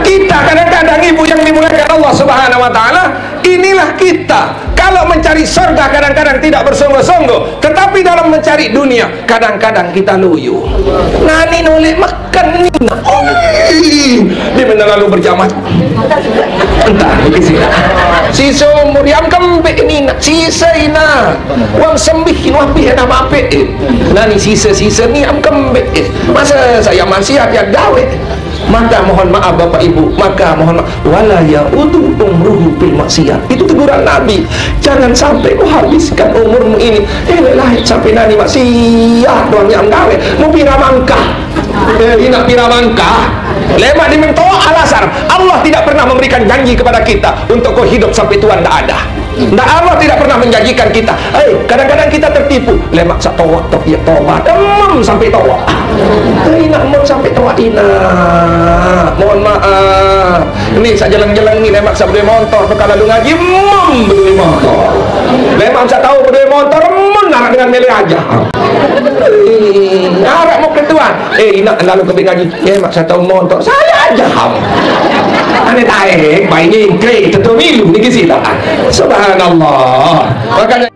Kita kadang-kadang ibu yang dimuliakan Allah Subhanahu wa taala, inilah kita. Kalau mencari surga kadang-kadang tidak bersungguh-sungguh, tetapi dalam mencari dunia kadang-kadang kita loyo. Nani nolek makan ni. Di mana lalu berjamaah. Entah begitu. Sisa umur yang kembek ni nak sisa ina. Wang sembihin wapih nak apa? Nani sisa-sisa ni am kembek. Masa saya masih ada gawe. Maka mohon maaf Bapak Ibu, maka mohon maaf, wala ya'udu umruhu bil maksiat. Itu teguran Nabi. Jangan sampai kau habiskan umurmu ini lahir sampai nani maksiat doang yang gawe. Mau piramangkah. Nak piramangkah. Lemak dimentoa alasan. Allah tidak pernah memberikan janji kepada kita untuk kau hidup sampai Tuhan tidak ada. Nah, Allah tidak pernah menjanjikan kita. Kadang-kadang kita tertipu. Lemak sak tawak tok ya tawak. Demam sampai tawak. Nak mau sampai tawak ina. Mohon maaf. Ini sak jalan-jalan ni lemak sak berdua motor tu kalau lu ngaji berdua motor. Lemak sak tahu berdua motor nak dengan mele aja. Arek mau ketuan. Nak lalu ke ngaji. Lemak sak tahu motor. Saya aja. Ane taek baik ni grade tentu milu ni kisila. Subhanallah. Makanya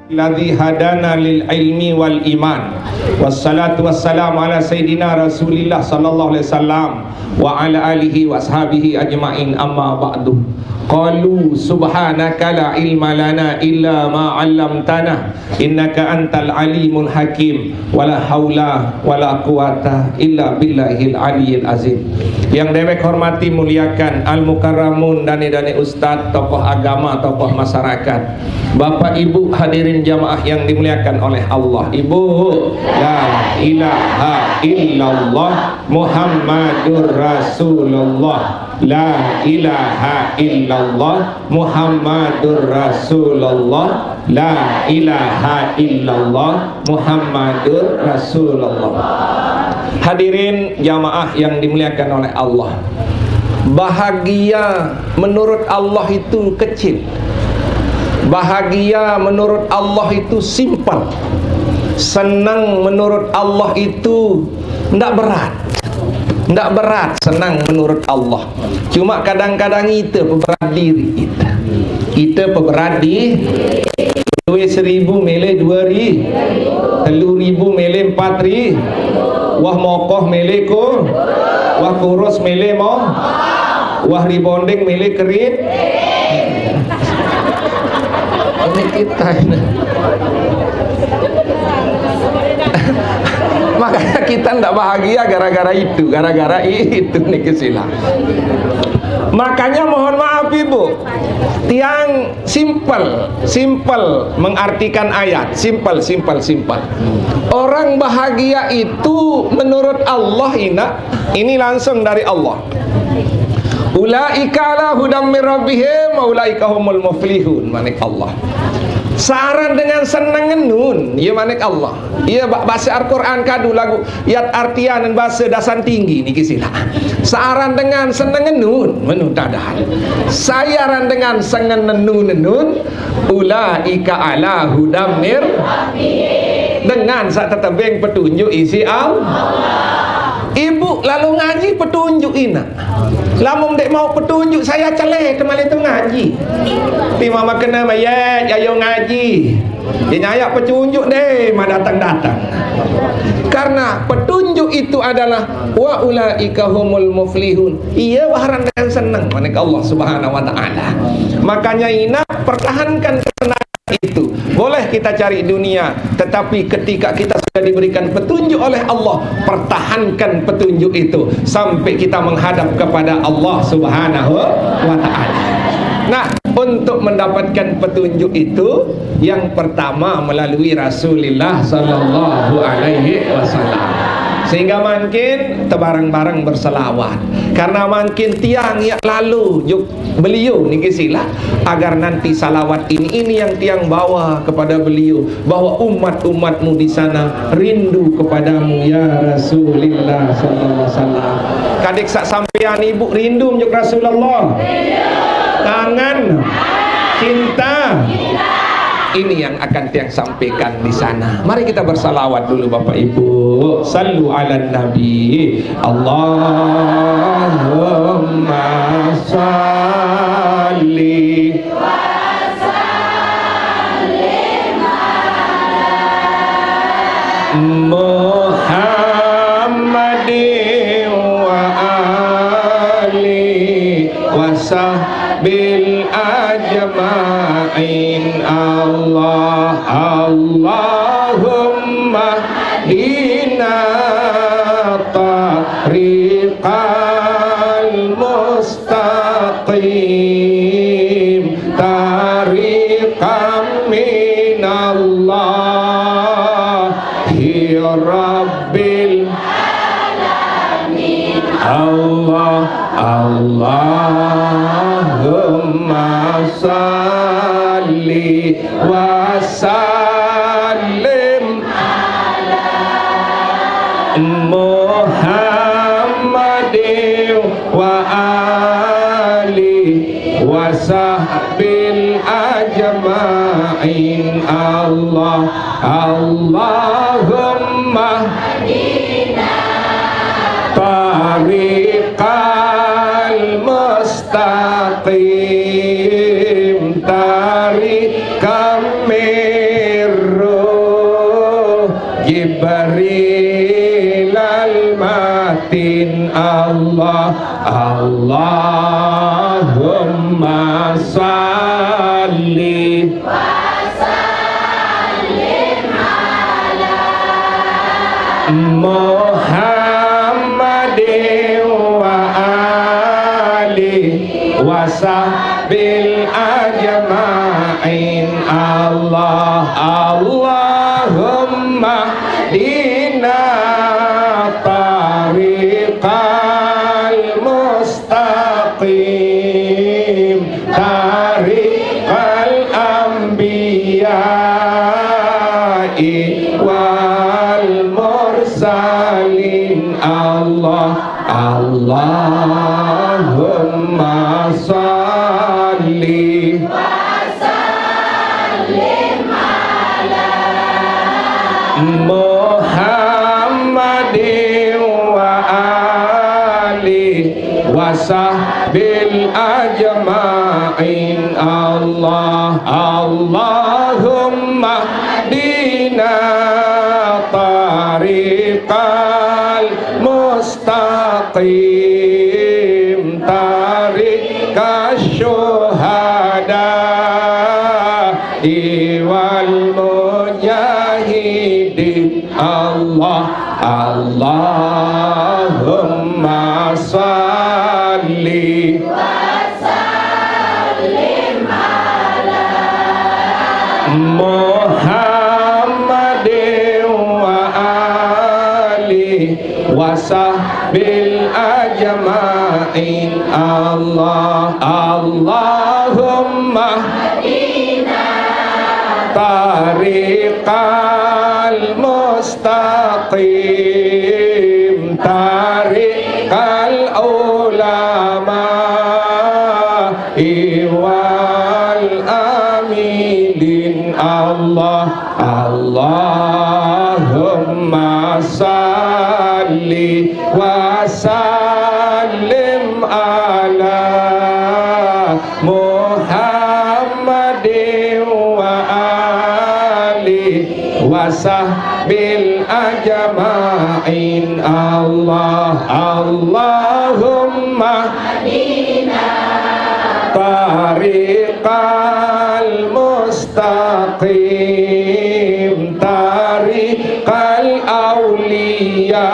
Ladzi hadana lil ilmi wal iman. Wassalatu wassalamu ala sayyidina Rasulillah sallallahu alaihi wasallam wa ala alihi wa ashabihi ajmain, amma ba'du. Qalu subhanaka la ilma lana illa ma 'allamtana innaka antal alimul hakim wala haula wala quwata illa billahil aliyyil azim. Yang dewek hormati muliakan al mukarramun dani-dani ustaz, tokoh agama, tokoh masyarakat, Bapak Ibu hadirin jamaah yang dimuliakan oleh Allah. Ibu, la ilaha illallah Muhammadur Rasulullah. La ilaha illallah Muhammadur Rasulullah. La ilaha illallah Muhammadur Rasulullah. Hadirin jamaah yang dimuliakan oleh Allah, bahagia menurut Allah itu kecil. Bahagia menurut Allah itu simpel. Senang menurut Allah itu tidak berat. Tidak berat, senang menurut Allah. Cuma kadang-kadang kita peberat diri kita. Kita peberat diri. Duit 1,000 mele 2,000, 3,000 mele 4,000. Wah mokoh mele ko. Wah kurus mele mo. Wah ribonding mele kerit. Ini kita ini. Makanya kita tidak bahagia gara-gara itu, nih kesilah. Makanya mohon maaf Ibu, tiang simpel mengartikan ayat, simpel. Orang bahagia itu menurut Allah ini langsung dari Allah. Ulaika ala hudam mir rabbihim wa ulaika humul muflihun, manik Allah. Saran dengan senang nun, ya manik Allah. Ya bahasa Al-Quran kadu lagu yat artian dan bahasa dasan tinggi ni kisilah. Saran dengan senang nun, menun tadahan. Sayaran dengan senang nun, ulaika ala hudam mir dengan saat tetebeng petunjuk isi Allah. Ibu lalu ngaji petunjuk ina. Lamun dek mau petunjuk saya celek kemana itu ngaji. Tapi mama kena mayat ayo ngaji. Dia nyayak petunjuk deh mah datang. Karena petunjuk itu adalah wa ulaika humul muflihun. Iya waharan dengan senang manik Allah Subhanahu wa taala. Makanya ina pertahankan kesenangan itu. Boleh kita cari dunia, tetapi ketika kita sudah diberikan petunjuk oleh Allah, pertahankan petunjuk itu sampai kita menghadap kepada Allah Subhanahu wa ta'ala. Nah, untuk mendapatkan petunjuk itu, yang pertama melalui Rasulullah sallallahu alaihi wasallam. Sehingga makin tebarang-barang berselawat. Karena makin tiang ya lalu beliau ni kisilah agar nanti salawat ini yang tiang bawa kepada beliau, bahwa umat-umatmu di sana rindu kepadamu ya Rasulullah sallallahu alaihi wasallam. Kadek sak sampean ibu rindu menjuk Rasulullah. Tangan cinta. Ini yang akan tiang sampaikan di sana. Mari kita bersalawat dulu Bapak Ibu. Sallu ala Nabi. Allahumma salli Muhammadin wa ali wa sahbil ajma'in. Allah Allahumma dina tariqal mustaqim tariqam minallahi rabbil alamin. Allah Allahumma salli wa sallim ala Muhammadin wa ali wa sahbil ajma'in. Allah Allahumma tariqal mustaqim tariqam mirru Jibril al-matin. Allah Allahumma salli wa sallim ala Muhammadin wa ali wa sahbil ajma'in. Allah Allahumma dina tariqal mustaqim tariqal anbiya'i wal mursalin. Allah Allahumma salli wa sallim ala Muhammadin wa ali wa sahbil ajma'in. Allah Allahumma dina tariqal mustaqim tariqash syuhada wal mujahidin. Allah Allahumma salli wa sallim ala Muhammadin wa ali wa sahbil ajma'in. Allah Allahumma tariqal mustaqim tariqal ulama wal amilin. Allah Allahumma salli wa sallim ala Muhammadin wa ali wa sahbil ajma'in. Allah Allahumma tariqal mustaqim tariqal awliya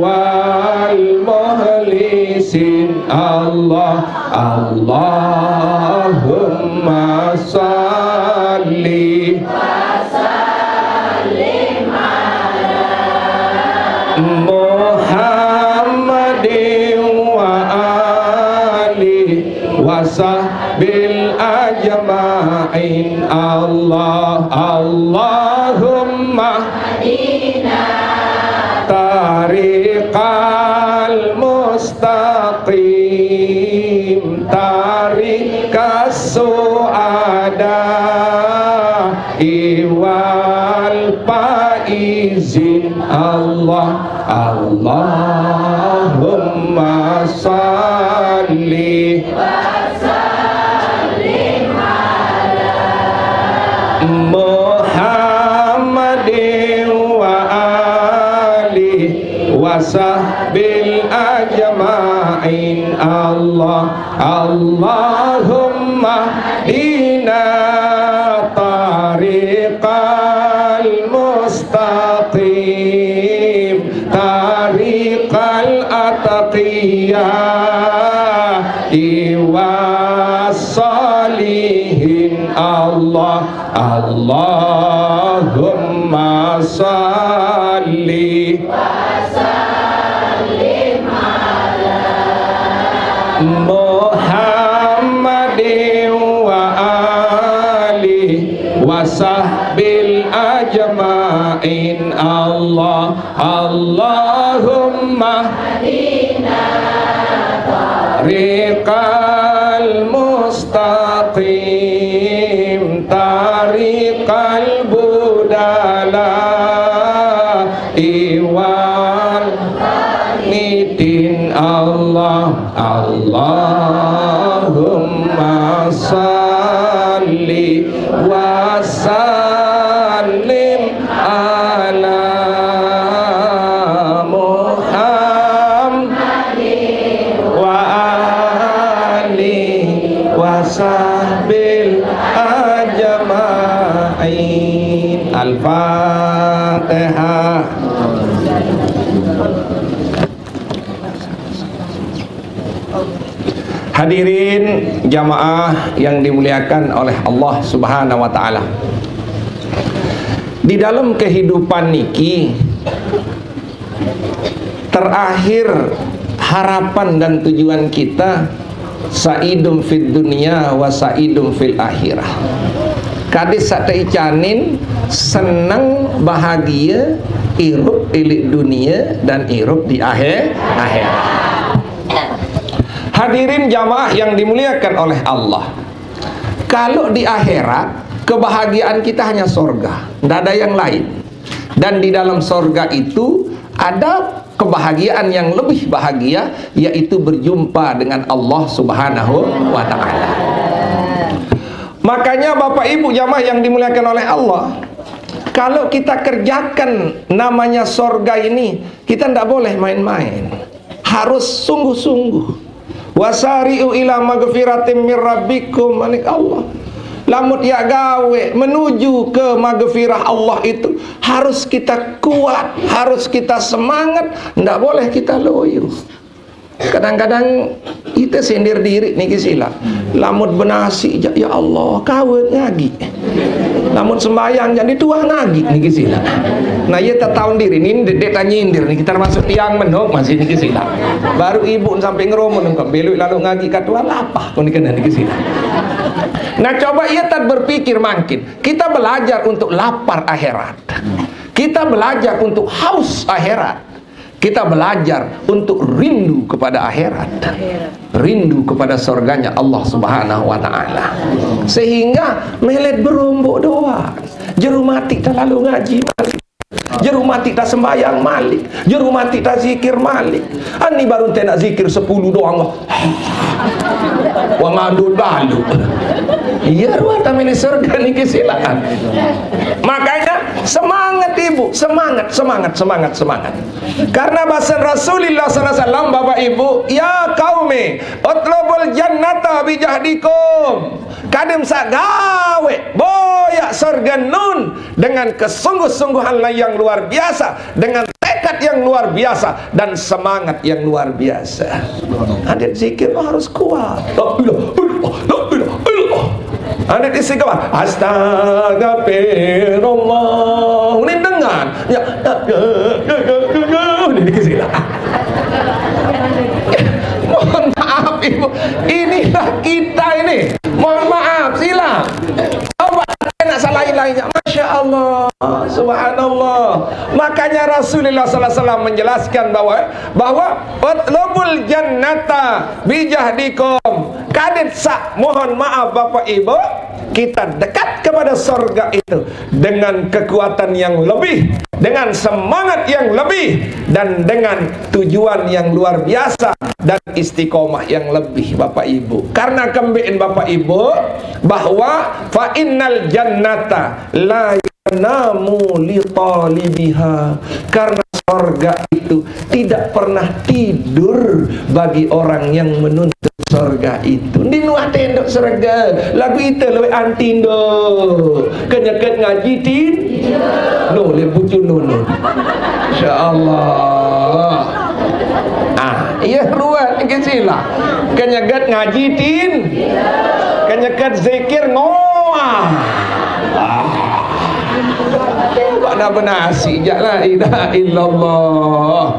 wal muhlisin. Allah Allahumma salli wa sallim ala Muhammadin wa ali wa sahbil ajma'in. Allah Allahumma tariqal mustaqim tariqas su'ada wal faizin. Allahumma salli Muhammadin wa alihi wa sahbil ajma'in. Allahumma dina tariqal mustaqim, tariqal ataqiyah salihin. Allahumma salli Muhammadin wa alihi wa sahbil ajma'in. Allahumma tariqal mustaqim, tariqal budala iwal midin. Allahumma salli wa sallim ala Muhammadin wa alihi wa sahbil ajma'in. Al-Fatihah. Hadirin jamaah yang dimuliakan oleh Allah Subhanahu wa taala. Di dalam kehidupan niki terakhir harapan dan tujuan kita saidum fid dunya wa saidum fil akhirah. Kadis sate icanin senang bahagia irup ilik dunia dan irup di akhirat. Hadirin jamaah yang dimuliakan oleh Allah, kalau di akhirat kebahagiaan kita hanya sorga, tidak ada yang lain. Dan di dalam sorga itu ada kebahagiaan yang lebih bahagia, yaitu berjumpa dengan Allah Subhanahu wa ta'ala. Makanya Bapak Ibu jamaah yang dimuliakan oleh Allah, kalau kita kerjakan namanya sorga ini, kita tidak boleh main-main, harus sungguh-sungguh. Wasari'u ila magfiratim min rabbikum. Manik Allah, lamut ya gawe menuju ke magfirah Allah itu harus kita kuat, harus kita semangat, tidak boleh kita loyo. Kadang-kadang kita sindir diri niki sila, lamut benasi ya Allah kawin ngaji, lamut sembayang jadi tua ngaji niki sila. Nah ia tak tahu diri ini dedek nyindir nih, kita termasuk tiang menok masih niki sila. Baru ibu sampai ngeromun engkau belok lalu ngaji katua lapah kau niki sila. Nah coba ia tak berpikir makin kita belajar untuk lapar akhirat, kita belajar untuk haus akhirat, kita belajar untuk rindu kepada akhirat, rindu kepada surganya Allah Subhanahu wa ta'ala. Sehingga melet berombok doa, jeru mati tak lalu ngaji malik, jeru mati tak sembahyang malik, jeru mati tak zikir malik. Ani baru nak zikir 10 doang wang andul balu. Iya ruang tamini surga niki silakan. Makanya semangat ibu, semangat. Karena bahasa Rasulullah SAW, Bapak Ibu, ya qaumi utlubul jannata bijahdikum. Kadem sak gawe boyak surga nun dengan kesungguh-sungguhan yang luar biasa, dengan tekad yang luar biasa dan semangat yang luar biasa. Adik zikir harus kuat. Ada di sini kawan, astagfirullah. Ini dengan ini di sini. Mohon maaf ibu, inilah kita ini. Mohon maaf, silang. Coba nak salah lainnya. Masya Allah, Subhanallah. Makanya Rasulullah sallallahu alaihi wasallam menjelaskan bahwa utlubul jannata bijahdikum. Kadit sak, mohon maaf Bapak Ibu, kita dekat kepada surga itu dengan kekuatan yang lebih, dengan semangat yang lebih, dan dengan tujuan yang luar biasa dan istiqomah yang lebih Bapak Ibu. Karena kembaliin Bapak Ibu bahwa fa innal jannata la namu li talibiha, karena surga itu tidak pernah tidur bagi orang yang menuntut surga itu. Di nuah tendok surga lagu itu lewe antindo kenyakat ngaji tin no le bucu no insyaallah. Iya ruan ke sila kenyakat ngaji tin kenyakat zikir ngoah. Nak benasi jak la ilaha illallah.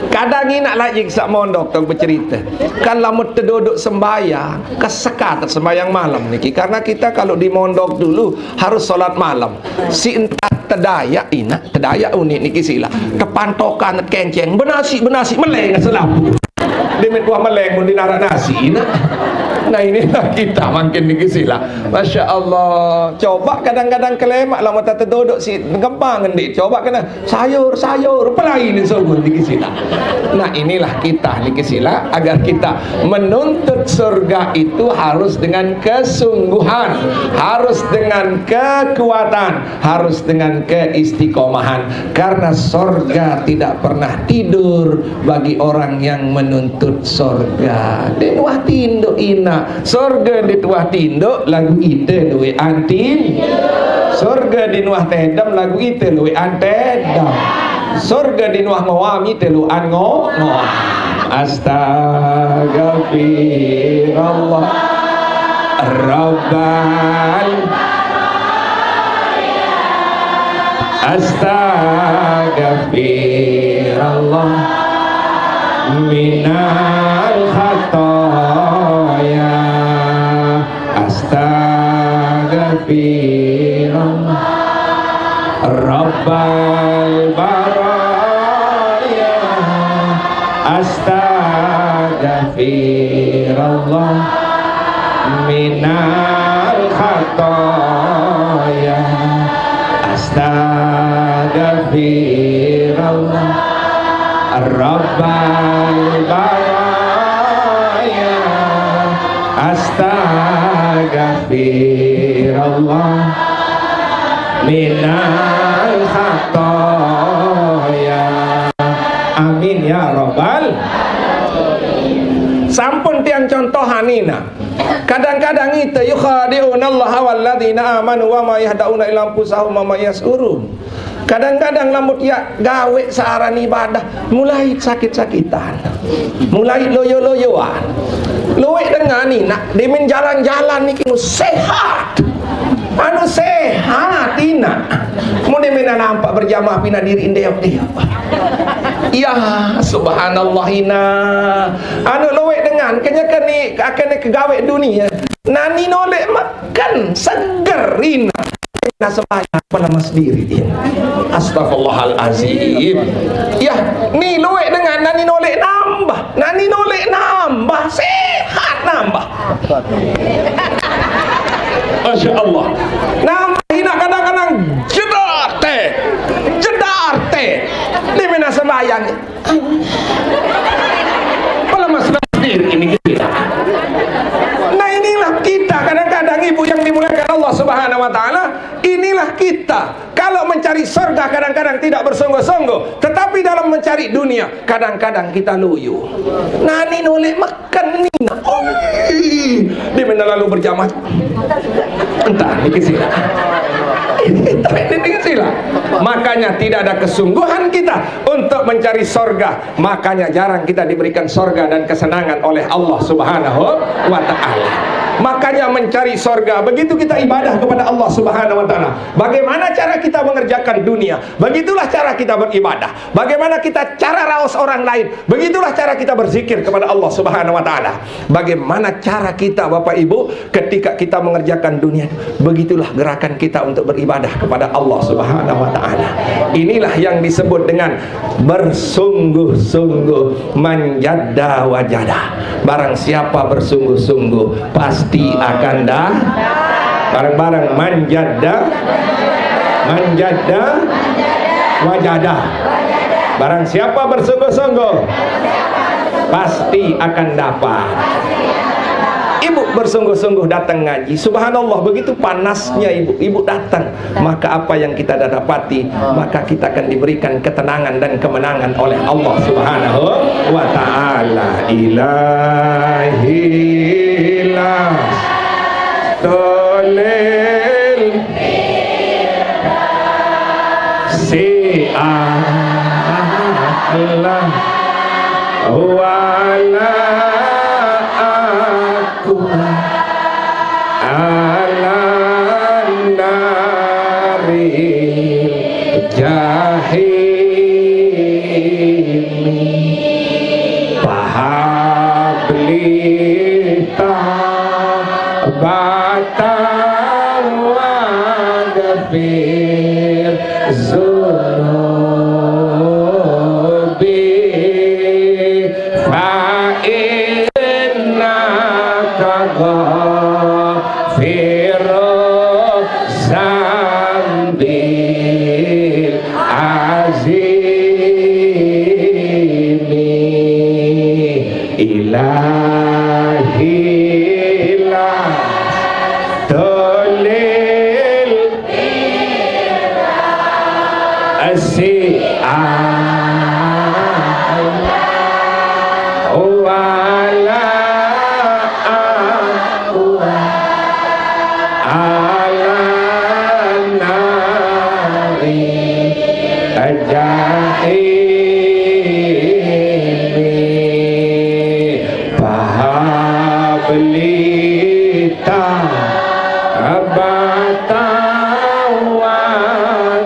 Kadang ni nak lagi sak mondok tong bercerita. Kan lamun terduduk sembahyang, kesekat sembahyang malam niki. Karena kita kalau di mondok dulu harus solat malam. Si entah tedaya ina, tedaya unik niki sila. Kepantokan kenceng, benasi meleng selap. Demit buah meleng mun dinarak nasi ina. Nah inilah kita makin niki sila. Masya Allah. Coba kadang-kadang kelemak lah mata terduduk si gempang ngendi. Coba kena sayur pelai ni sobun niki sila. Nah inilah kita niki sila, agar kita menuntut surga itu harus dengan kesungguhan, harus dengan kekuatan, harus dengan keistiqomahan. Karena surga tidak pernah tidur bagi orang yang menuntut surga. Den wah tindo ina surga di tuah tindo lagu ite duwe antin. Surga di nuah tedam lagu ite luwe antedam. Surga di nuah ngawami telu an ngo. Astagfirullah Rabbal Astagfirullah minal khataya. Astagfirullah Rabbal baraya. Astagfirullah minal khataya. Astagfirullah Rabbal baraya. Astagfirullah minal khataya. Amin ya rabbal. Sampun tiang contoh hanina. Kadang-kadang itu yukhadi'unallaha walladzina amanu wa ma yahda'una ila anfusahum wa ma yas'urun. Kadang-kadang lamut ya gawe searan ibadah mulai sakit-sakitan, mulai loyo-loyoan. Luwe dengan ni nak dimin jalan-jalan ni kinu sehat. Anu sehat ina. Mau dimana nampak berjamaah pina diri indeok-deok. Ya subhanallah ina. Anu luwe dengan kenyakan ni akan kegawe dunia. Nani nolek makan seger ina. Nah sebanyak pada mas diri ini. Astagfirullahalazim. Ya, ni luwe dengan nani nolek nambah, sehat nambah. Masya Allah. Nambah hina kadang-kadang jedar teh. Di mana sembahyang? Pada mas diri ini kita. Nah inilah kita kadang-kadang ibu yang dimuliakan Allah Subhanahu wa taala, inilah kita. Kalau mencari surga kadang-kadang tidak bersungguh-sungguh, tetapi dalam mencari dunia kadang-kadang kita loyo. Nani nolek makan nina. Di mana lalu berjamaah. Entah ini sila. Ini sila. Makanya tidak ada kesungguhan kita untuk mencari surga. Makanya jarang kita diberikan surga dan kesenangan oleh Allah Subhanahu wa taala. Makanya mencari sorga. Begitu kita ibadah kepada Allah Subhanahu wa ta'ala. Bagaimana cara kita mengerjakan dunia, begitulah cara kita beribadah. Bagaimana kita cara raos orang lain, begitulah cara kita berzikir kepada Allah Subhanahu wa ta'ala. Bagaimana cara kita Bapak Ibu ketika kita mengerjakan dunia, begitulah gerakan kita untuk beribadah kepada Allah Subhanahu wa ta'ala. Inilah yang disebut dengan bersungguh-sungguh, manjada wajada. Barang siapa bersungguh-sungguh pasti akan dah. Bareng-bareng, manjada wajada. Barang siapa bersungguh-sungguh pasti akan dapat. Ibu bersungguh-sungguh datang ngaji, subhanallah, begitu panasnya ibu datang, maka apa yang kita dapati, maka kita akan diberikan ketenangan dan kemenangan oleh Allah Subhanahu wa ta'ala. Ilahilah tolel si Allah wala ala nari jahimi pahablita batawa gafir zunubi fa'inna kaghafiru zambil azimi ilahilah tolil wala ala nari jahimi pahablita abata wa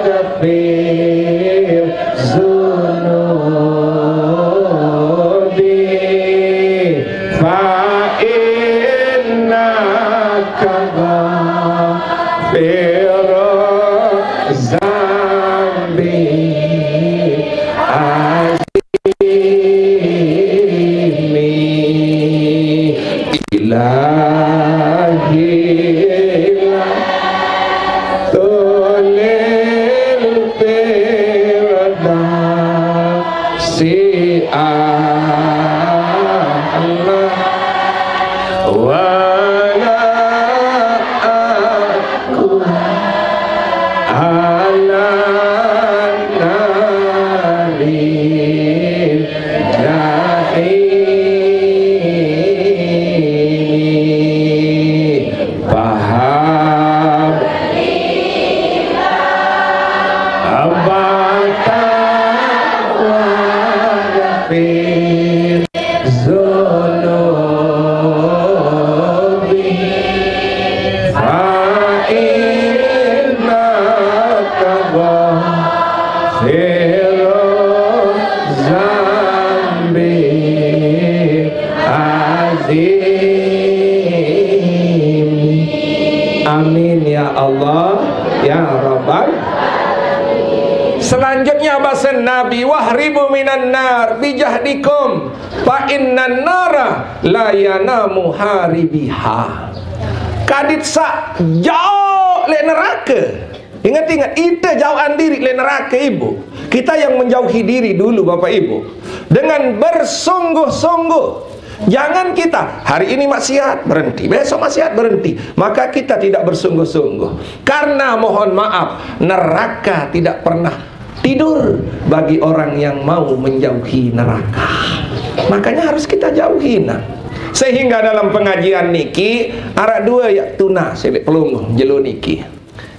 gafir zunubi fa'innaka ghafiru zambi azimi ilahilah tolil firdausi Allah wala aku ala nari jahimi paham abata wa gafir zunubi fa'innaka ghafiru zambi azim. Amin ya Allah ya Rabbal. Selanjutnya bahasa Nabi, wahribu minan nar bijahdikum fa innan nara la yanamu haribiha. Kadit sa jauh le neraka. Ingat-ingat, kita jauhan diri le neraka ibu. Kita yang menjauhi diri dulu Bapak Ibu dengan bersungguh-sungguh. Jangan kita hari ini maksiat berhenti, besok maksiat berhenti, maka kita tidak bersungguh-sungguh. Karena mohon maaf, neraka tidak pernah tidur bagi orang yang mau menjauhi neraka. Makanya harus kita jauhi. Sehingga dalam pengajian niki ada dua ya tuna sebek pelungguh jelo niki.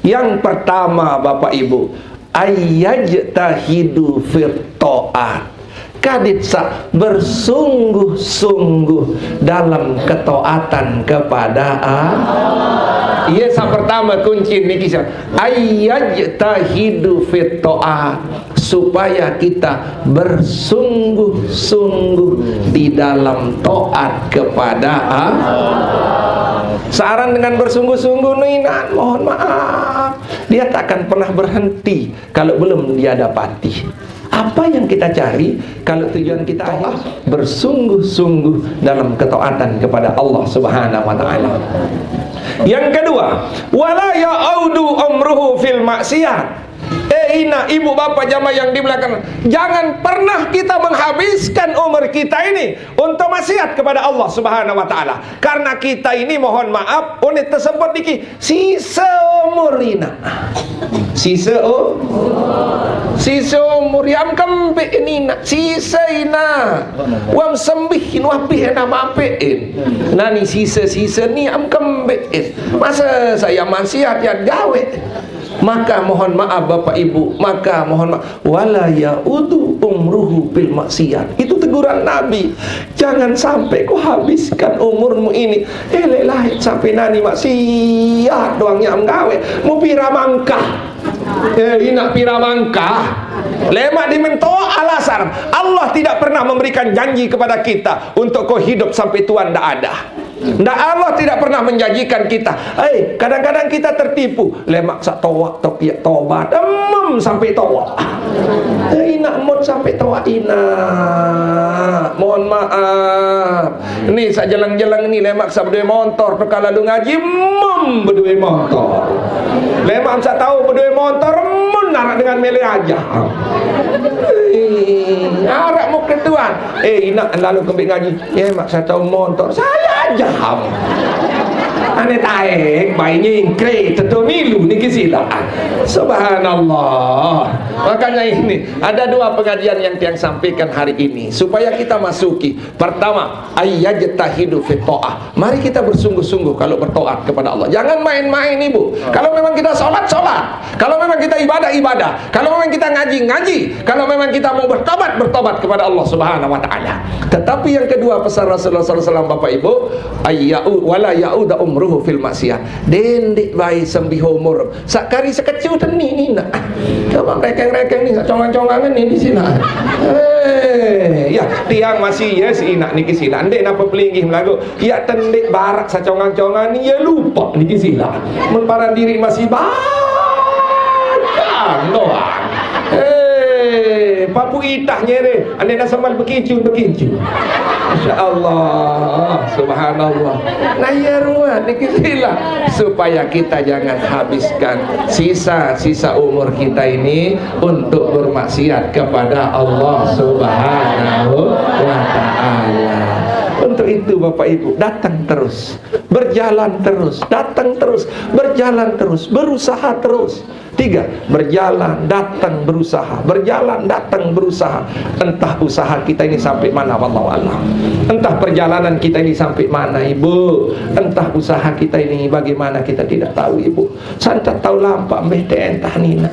Yang pertama Bapak Ibu, ayyajtahidu fir ta'at. kaditsa bersungguh-sungguh dalam ketaatan kepada Allah. Iya, yang pertama kunci niki ayyajtahidu fit ta'at, supaya kita bersungguh-sungguh di dalam taat kepada Allah. Saran dengan bersungguh-sungguh Nina, mohon maaf, dia takkan pernah berhenti kalau belum dia dapati. Apa yang kita cari kalau tujuan kita akhir bersungguh-sungguh dalam ketaatan kepada Allah Subhanahu wa taala. Yang kedua, wala ya'udu umruhu fil maksiyat. Ina, ibu bapak jamaah yang di belakang, jangan pernah kita menghabiskan umur kita ini untuk maksiat kepada Allah Subhanahu wa taala. Karena kita ini mohon maaf, unit tersebut niki sisa umur ina. Sisa umur yang kembe ina, sisa ina. Wam sembihin wapih na mapein. Nani sisa ni am kembe. Masa saya maksiat ya gawe. Maka mohon maaf Bapak Ibu, maka mohon maaf, wala ya'udu umruhu bil maksiat. Itu teguran Nabi. Jangan sampai kau habiskan umurmu ini lahir sampai nani maksiat doangnya menggawe. Mau piramangkah. Ina piramangkah. Lemak dimentoa alasan Allah tidak pernah memberikan janji kepada kita untuk kau hidup sampai Tuhan tidak ada. Nah, Allah tidak pernah menjanjikan kita. Kadang-kadang kita tertipu. Lemak sak tawak topiak tobat sampai tawak. Ina mod sampai tawak ina. Mohon maaf. Ini sak jelang-jelang ni lemak sak berdua motor tu kalau lu ngaji berdua motor. Lemak sak tahu berdua motor narak dengan mele aja. Arak mau ketuan. Ina lalu kembali ngaji. Mak saya tahu motor. Saya aja. Ane taek bayinya ingkre tentu milu niki sila. Subhanallah. Makanya ini ada dua pengajian yang tiang sampaikan hari ini supaya kita masuki. Pertama, ayyajtahidu fit ta'ah. Mari kita bersungguh-sungguh kalau bertaat kepada Allah. Jangan main-main Ibu. Kalau memang kita salat. Kalau memang kita ibadah. Kalau memang kita ngaji. Kalau memang kita mau bertobat kepada Allah Subhanahu wa taala. Tetapi yang kedua pesan Rasulullah SAW Bapak Ibu, wala ya'uda umruhu fil maksiyat. Dendik bayi sembih umur. Sakari sekecil teni nak. Coba rekeng-rekeng ni congang-congangan ni di sini. Ya, tiang masih ya si inak niki sila. Ndek napa pelinggih melagu. Ya tendik barak sacongang-congan ni ya lupa niki sila. Mun para diri masih banyak doang. Papu itah nyere, ane nak sambal berkincung. Masya Allah, subhanallah. Nah ya ruat niki sila supaya kita jangan habiskan sisa umur kita ini untuk bermaksiat kepada Allah Subhanahu wa taala. Untuk itu Bapak Ibu, datang terus, berjalan terus, datang terus, berjalan terus, berusaha terus. 3, berjalan, datang, berusaha. Berjalan, datang, berusaha. Entah usaha kita ini sampai mana, wallahu a'lam. Entah perjalanan kita ini sampai mana Ibu. Entah usaha kita ini bagaimana kita tidak tahu Ibu. Santa tahu lampak mbeh entah nina.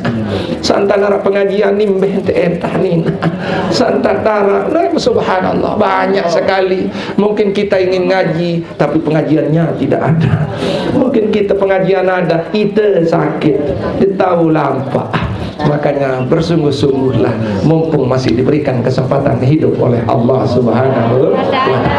Santa nara pengajian ni mbeh entah nina. Santa tara, subhanallah, banyak sekali. Mungkin kita ingin ngaji tapi pengajiannya tidak ada. Mungkin kita pengajian ada, kita sakit. Tahu lampak. Makanya bersungguh-sungguhlah mumpung masih diberikan kesempatan hidup oleh Allah Subhanahu wa taala.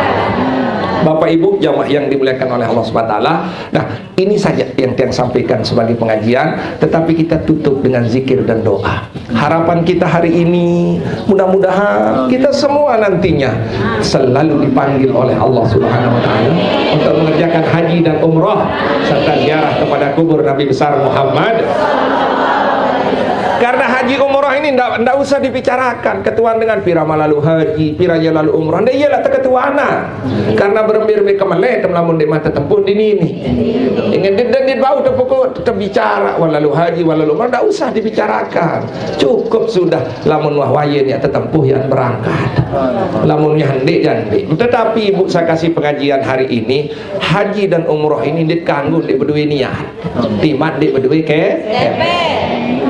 Bapak Ibu jamaah yang dimuliakan oleh Allah Subhanahu wa taala. Nah, ini saja yang saya sampaikan sebagai pengajian, tetapi kita tutup dengan zikir dan doa. Harapan kita hari ini mudah-mudahan kita semua nantinya selalu dipanggil oleh Allah Subhanahu wa taala untuk mengerjakan haji dan umrah serta ziarah kepada kubur Nabi besar Muhammad. Karena haji umrah ini ndak usah dibicarakan ketuaan dengan pirama lalu haji, piranya lalu umrah. Ndak iyalah ketuana. Karena berembir-embir kemeleh temlamun di mata tempuh di ini. Ingin dan bau tepuk terbicara walalu haji walalu umrah ndak usah dibicarakan. Cukup sudah lamun wahwayen ya tetempuh yang berangkat. Lamun nyandek jandek. Tetapi Ibu saya kasih pengajian hari ini, haji dan umrah ini dikanggu di berdua niat. Timat di berdua ke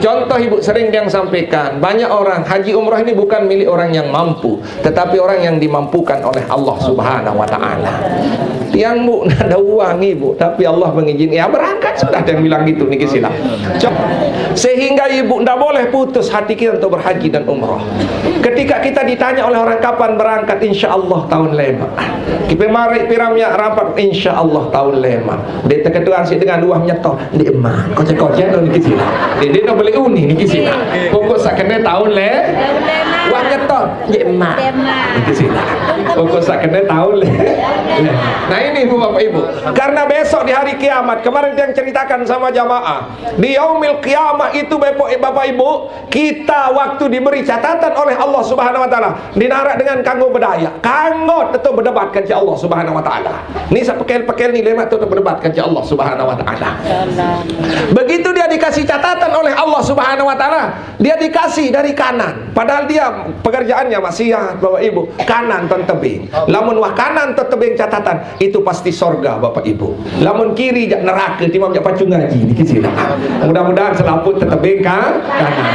Contoh ibu sering yang sampaikan, banyak orang haji umrah ini bukan milik orang yang mampu, tetapi orang yang dimampukan oleh Allah Subhanahu wa taala. Yang bu ada uang ibu, tapi Allah mengizinkan ya berangkat sudah, ada yang bilang gitu niki silap. Sehingga ibu tidak boleh putus hati kita untuk berhaji dan umrah. Ketika kita ditanya oleh orang kapan berangkat, insya Allah tahun lema. Kita mari piramnya rapat, insya Allah tahun lema. Dia terketuan sih dengan dua menyetor di emak kocek-kocek niki silap. Dia nak beli uni niki silap. Pokok sakene tahun le. Wah nyetor di emak niki silap. Pokok sakene tahun le. Nah ini ibu bapak ibu, karena besok di hari kiamat, kemarin yang ceritakan sama jamaah, di yaumil kiamat itu bapak ibu, kita waktu diberi catatan oleh Allah Subhanahu wa taala, dinarak dengan kanggo berdaya, kanggo tetap berdebatkan ke Allah Subhanahu wa taala. Ini sepekel-pekel ni lemak tetap berdebatkan ke Allah Subhanahu wa taala. Begitu dia dikasih catatan oleh Allah Subhanahu wa taala, dia dikasih dari kanan, padahal dia pekerjaannya maksiat bapak ibu, kanan ton tebing. Lamun wah kanan ton tebing catatan, itu pasti sorga bapak ibu. Lamun kiri jak neraka, timam jak pacu ngaji niki sila. Mudah-mudahan selaput tetap bengkang kanan.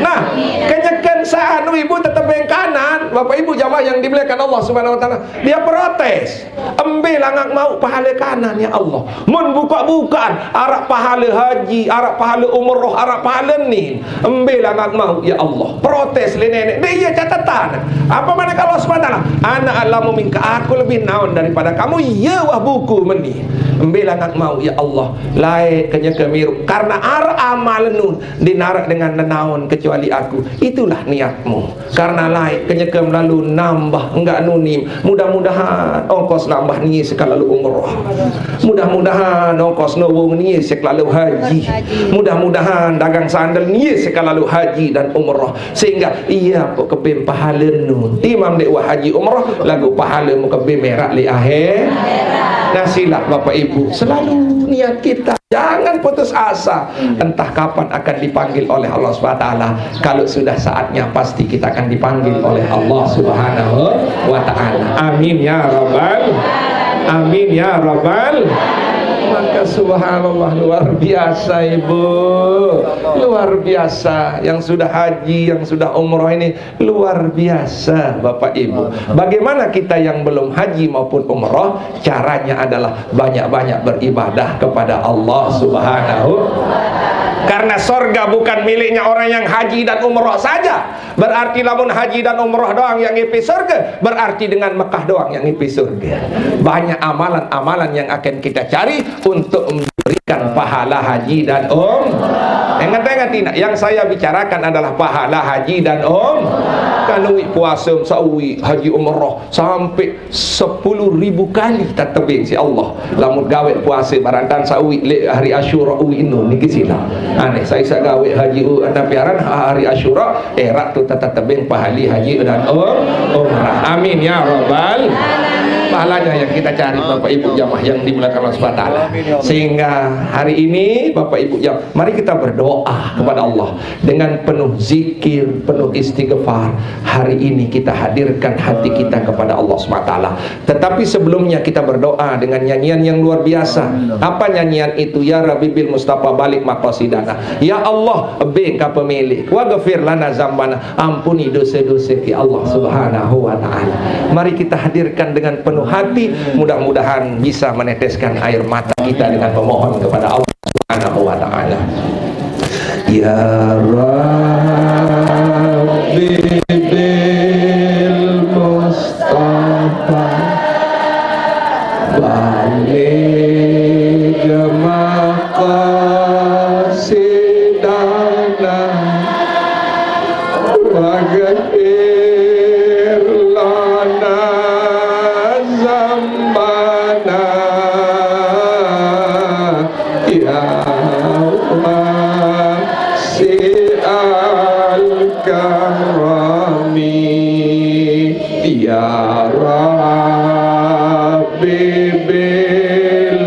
Nah, kenyekan saat ibu tetap bengkang kanan, bapak ibu jamaah yang dimuliakan Allah Subhanahu wa taala, dia protes. Embe langak mau pahala kanan ya Allah. Mun buka-bukaan arak pahala haji, arak pahala umroh, arak pahala ni. Embe langak mau ya Allah. Protes le nenek. Dia catatan. Apa mana kalau Allah Subhanahu wa taala? Ana alamu minka, aku lebih naon daripada kamu. Ya wah buku meni. Embe langak mau ya Allah. Lae kenya kemiru karena ar amal nun dinarak dengan nenaon kecuali aku. Itulah niatmu. Karena lain kenyekam lalu nambah enggak nunim. Mudah-mudahan ongkos nambah ni sekalalu umroh. Mudah-mudahan ongkos nowong ni sekalalu haji. Mudah-mudahan dagang sandal ni sekalalu haji dan umroh. Sehingga iya pok kebim pahala nun. Timam dek wah haji umroh lagu pahala mu kebim merak li akhir. Nah silap bapak ibu, selalu niat kita jangan putus asa. Entah kapan akan dipanggil oleh Allah SWT. Kalau sudah saatnya pasti kita akan dipanggil oleh Allah Subhanahu wa ta'ala. Amin ya rabbal, amin ya rabbal. Maka subhanallah, luar biasa ibu, luar biasa. Yang sudah haji, yang sudah umroh ini luar biasa bapak ibu. Bagaimana kita yang belum haji maupun umroh, caranya adalah banyak-banyak beribadah kepada Allah Subhanahu. Karena sorga bukan miliknya orang yang haji dan umroh saja. Berarti lamun haji dan umroh doang yang ngipi surga, berarti dengan Mekah doang yang ngipi surga. Banyak amalan-amalan yang akan kita cari untuk memberikan pahala haji dan Ingat-ingat tidak, yang saya bicarakan adalah pahala haji dan kalau puasa sawi haji umroh sampai 10.000 kali tak tebing si Allah. Lamun gawe puasa barantan sawi hari Asyura inu niki sila. Aneh saya gawe haji piaran hari Asyura erak tu tata tebing pahali haji dan umrah. Amin ya rabbal. Pahalanya yang kita cari bapak ibu jamaah yang dimuliakan Allah SWT. Sehingga hari ini bapak ibu jamaah, mari kita berdoa kepada Allah dengan penuh zikir, penuh istighfar. Hari ini kita hadirkan hati kita kepada Allah SWT. Tetapi sebelumnya kita berdoa dengan nyanyian yang luar biasa. Apa nyanyian itu? Ya Rabbi bil Mustafa balik maqasidana. Ya Allah bengka pemilik wa ghafir lana zambana, ampuni dosa-dosa ya Allah Subhanahu wa ta'ala. Mari kita hadirkan dengan penuh hati, mudah-mudahan bisa meneteskan air mata kita dengan memohon kepada Allah Subhanahu wa ta'ala. Ya Rabbi bil Mustafa balik maqasidana wa ghafir lana zambana ya Allah si'al karami ya Rabbi bil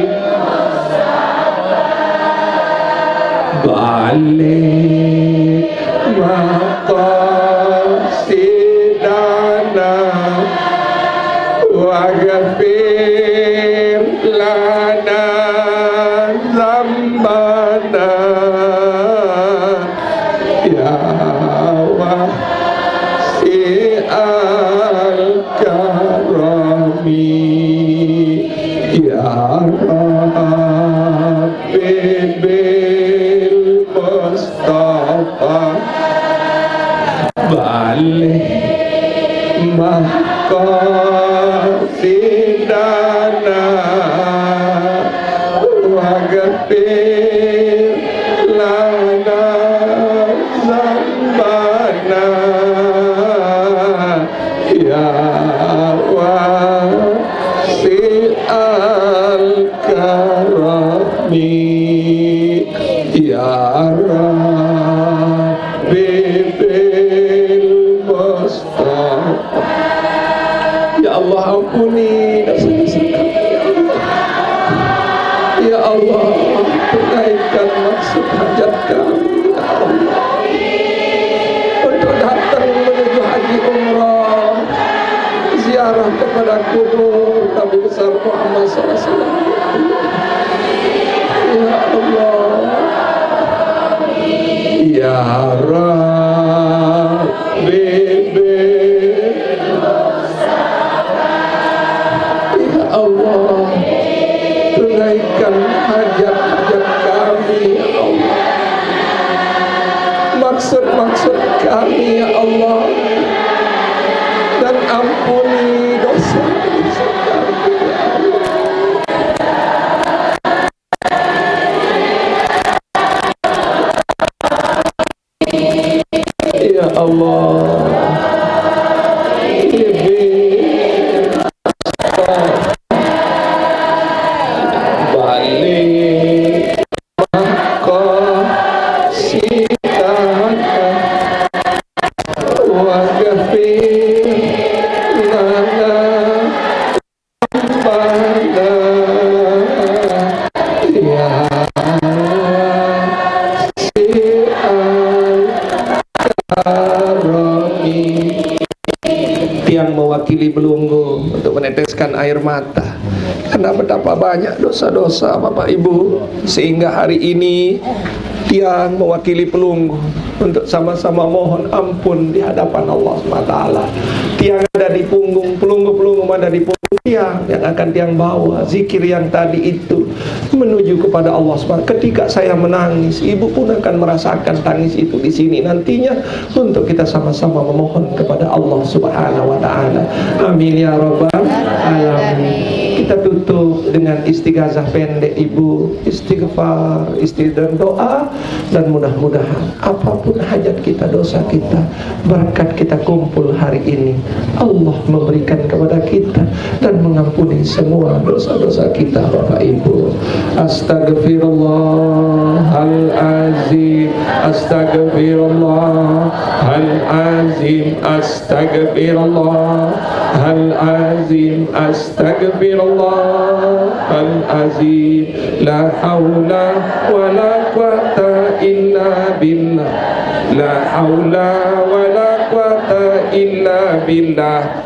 balik maqasidana wa ghafir lana zambana Mustafa balik maqasidana wa ghafir lana zambana ya wasi'al karami ya Rabbi bil Mustafa. Ya Allah, ampuni dosa-dosa kami, ya Allah. Tunaikan maksud hajat kami, ya Allah, untuk datang menuju haji umrah, ziarah kepada kubur Nabi besar Muhammad SAW. Ya Allah, ya Rabbi, ya Allah, tunaikan hajat-hajat kami, ya Allah, maksud-maksud kami, ya Allah, dan ampuni dosa-dosa kami, ya Allah. Ya Allah, balik maqasidana wa ghafir lana zambana ya wasi'al karami. Tiang mewakili Belunggu untuk meneteskan air mata karena betapa banyak dosa-dosa Bapak Ibu, sehingga hari ini tiang mewakili Pelunggu untuk sama-sama mohon ampun di hadapan Allah SWT. Tiang ada di punggung Pelunggu ada di punggung tiang, yang akan tiang bawa zikir yang tadi itu menuju kepada Allah SWT. Ketika saya menangis, ibu pun akan merasakan tangis itu di sini nantinya, untuk kita sama-sama memohon kepada Allah Subhanahu wa taala. Amin ya rabbal alamin. Kita tutup dengan istighazah pendek Ibu, istighfar, dan doa, dan mudah-mudahan apapun hajat kita, dosa kita, berkat kita kumpul hari ini, Allah memberikan kepada kita dan mengampuni semua dosa-dosa kita Bapak Ibu. Astaghfirullahalazim, astaghfirullahalazim, astaghfirullahalazim, astaghfirullahalazim, la haula wala quwata illa billah, la haula wala quwata illa billah.